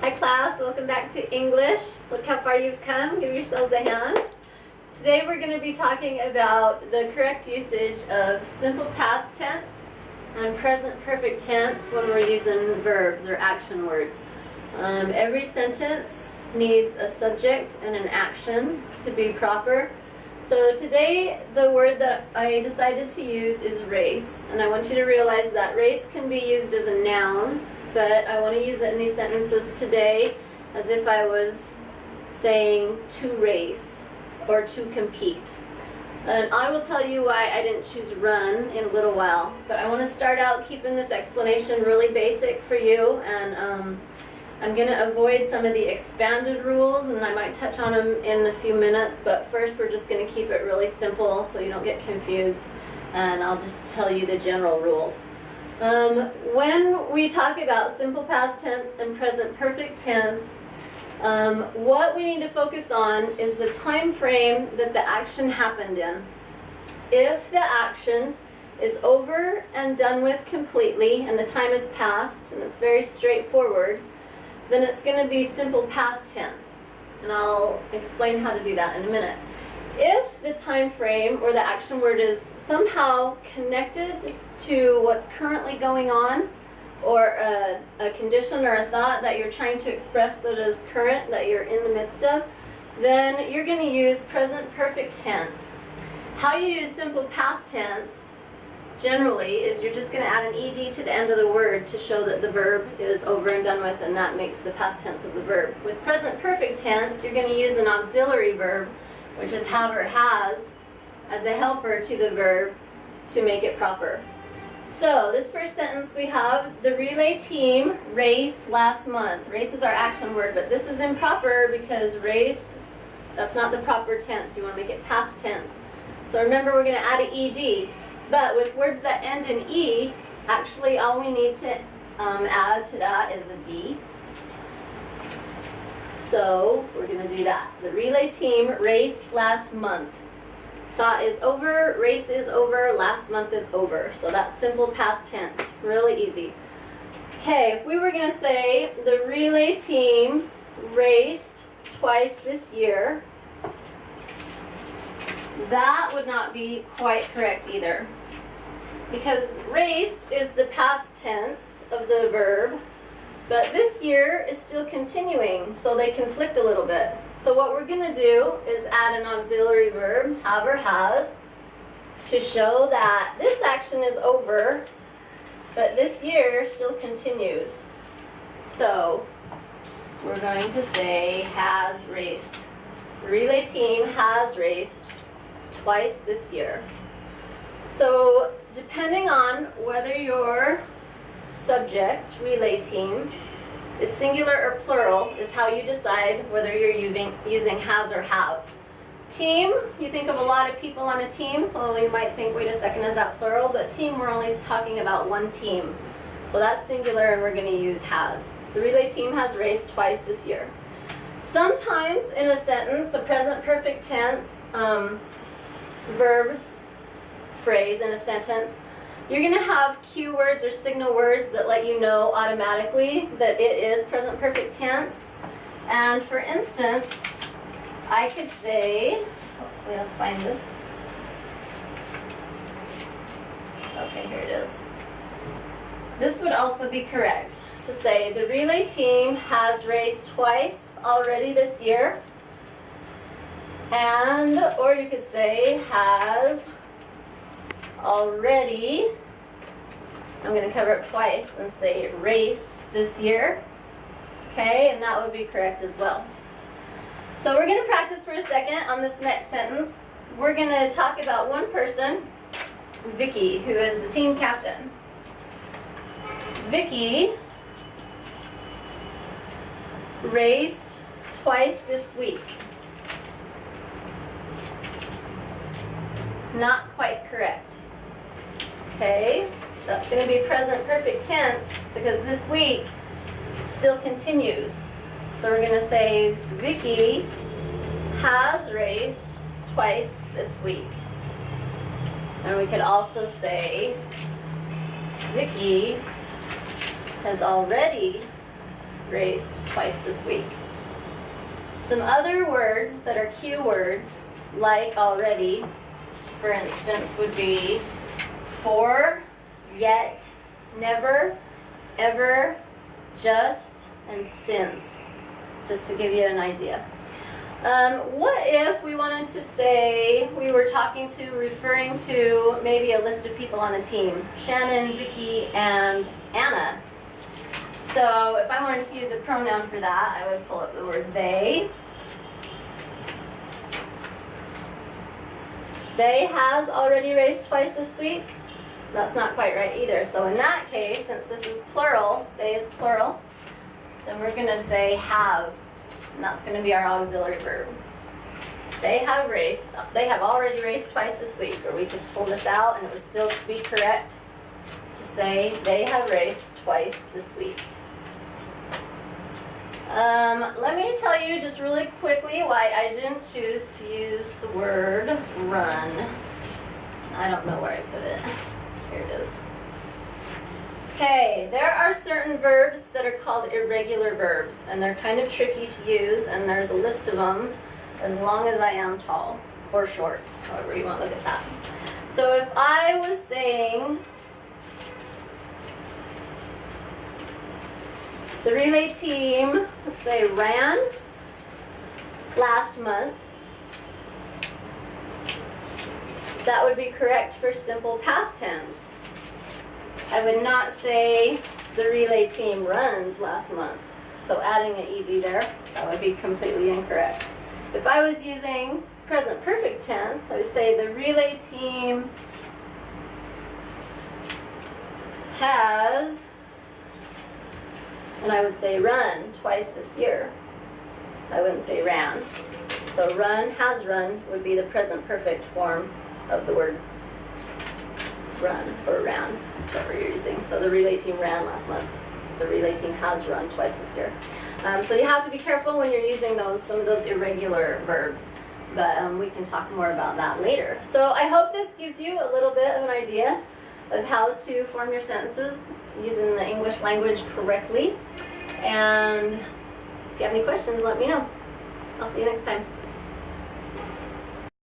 Hi class, welcome back to English. Look how far you've come. Give yourselves a hand. Today we're going to be talking about the correct usage of simple past tense and present perfect tense when we're using verbs or action words. Every sentence needs a subject and an action to be proper. So today the word that I decided to use is race, and I want you to realize that race can be used as a noun, but I want to use it in these sentences today as if I was saying to race or to compete. And I will tell you why I didn't choose run in a little while, but I want to start out keeping this explanation really basic for you, and I'm going to avoid some of the expanded rules, and I might touch on them in a few minutes, but first we're just going to keep it really simple so you don't get confused, and I'll just tell you the general rules. When we talk about simple past tense and present perfect tense, what we need to focus on is the time frame that the action happened in. If the action is over and done with completely and the time is past and it's very straightforward, then it's going to be simple past tense, and I'll explain how to do that in a minute. If the time frame or the action word is somehow connected to what's currently going on, or a condition or a thought that you're trying to express that is current, that you're in the midst of, then you're going to use present perfect tense. How you use simple past tense generally is you're just going to add an ed to the end of the word to show that the verb is over and done with, and that makes the past tense of the verb. With present perfect tense, you're going to use an auxiliary verb, which is have or has, as a helper to the verb to make it proper. So this first sentence we have, the relay team raced last month. Race is our action word, but this is improper because race, that's not the proper tense. You want to make it past tense. So remember, we're going to add an ed, but with words that end in e, actually all we need to add to that is a d. So we're going to do that. The relay team raced last month. Saw is over, race is over, last month is over. So that's simple past tense. Really easy. Okay, if we were going to say the relay team raced twice this year, that would not be quite correct either. Because raced is the past tense of the verb, but this year is still continuing, so they conflict a little bit. So what we're going to do is add an auxiliary verb, have or has, to show that this action is over, but this year still continues. So we're going to say has raced. The relay team has raced twice this year. So depending on whether your subject, relay team, is singular or plural is how you decide whether you're using has or have. Team, you think of a lot of people on a team, so you might think, wait a second, is that plural? But team, we're only talking about one team. So that's singular, and we're going to use has. The relay team has raced twice this year. Sometimes in a sentence, a present perfect tense verb phrase in a sentence, you're going to have cue words or signal words that let you know automatically that it is present perfect tense. And for instance, I could say, hopefully I'll find this. Okay, here it is. This would also be correct to say the relay team has raced twice already this year. And, or you could say has already, I'm going to cover it twice and say raced this year. Okay, and that would be correct as well. So we're going to practice for a second on this next sentence. We're going to talk about one person, Vicky, who is the team captain. Vicky raced twice this week. Not quite correct. Okay, that's going to be present perfect tense because this week still continues. So we're going to say Vicky has raced twice this week. And we could also say Vicky has already raced twice this week. Some other words that are cue words, like already, for instance, would be for, yet, never, ever, just, and since, just to give you an idea. What if we wanted to say we were referring to maybe a list of people on a team, Shannon, Vicky, and Anna. So if I wanted to use a pronoun for that, I would pull up the word they. They has already raced twice this week. That's not quite right either. So in that case, since this is plural, they is plural, then we're going to say have. And that's going to be our auxiliary verb. They have already raced twice this week. Or we could pull this out and it would still be correct to say they have raced twice this week. Let me tell you just really quickly why I didn't choose to use the word run. I don't know where I put it. Here it is. Okay, there are certain verbs that are called irregular verbs, and they're kind of tricky to use, and there's a list of them, as long as I am tall, or short, however you want to look at that. So if I was saying, the relay team, let's say, ran last month, that would be correct for simple past tense. I would not say the relay team runned last month. So adding an ed there, that would be completely incorrect. If I was using present perfect tense, I would say the relay team has, and I would say run twice this year. I wouldn't say ran. So run, has run would be the present perfect form of the word run or ran, whichever you're using. So the relay team ran last month. The relay team has run twice this year. So you have to be careful when you're using some of those irregular verbs, but we can talk more about that later. So I hope this gives you a little bit of an idea of how to form your sentences using the English language correctly. And if you have any questions, let me know. I'll see you next time.